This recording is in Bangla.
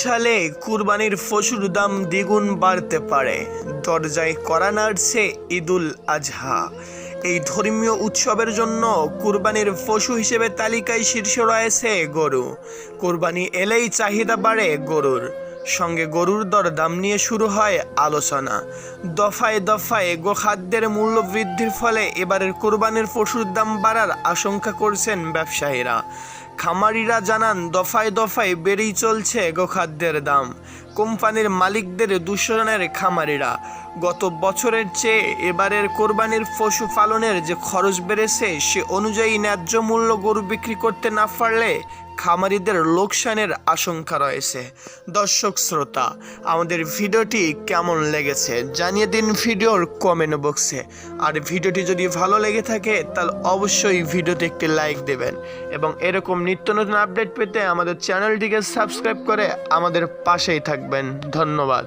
সালে কুরবানির পশুর দাম দ্বিগুণ বাড়তে পারে। দরজায় কড়া নাড়ছে ঈদুল আজহা। এই ধর্মীয় উৎসবের জন্য কুরবানির পশু হিসেবে তালিকায় শীর্ষে রয়েছে গরু। কুরবানি এলেই চাহিদা বাড়ে গরুর, সঙ্গে গরুর দরদাম নিয়ে শুরু হয় আলোচনা। দফায় দফায় গোখাদ্যের মূল্য বৃদ্ধির ফলে এবারের কুরবানির পশুর দাম বাড়ার আশঙ্কা করছেন ব্যবসায়ীরা। খামারিরা জানান, দফায় দফায় বেড়েই চলছে গোখাদ্যের দাম। কোম্পানির মালিকদের দূষণের খামারিরা গত বছরের চেয়ে এবারের কোরবানির পশু পালনের যে খরচ বেড়েছে, সে অনুযায়ী ন্যায্য মূল্য গরু বিক্রি করতে না পারলে খামারিদের লোকসানের আশঙ্কা রয়েছে। দর্শক শ্রোতা, আমাদের ভিডিওটি কেমন লেগেছে জানিয়ে দিন ভিডিওর কমেন্ট বক্সে। আর ভিডিওটি যদি ভালো লেগে থাকে তাহলে অবশ্যই ভিডিওতে একটি লাইক দেবেন এবং এরকম নিত্য নতুন আপডেট পেতে আমাদের চ্যানেলটিকে সাবস্ক্রাইব করে আমাদের পাশেই থাকবেন। ধন্যবাদ।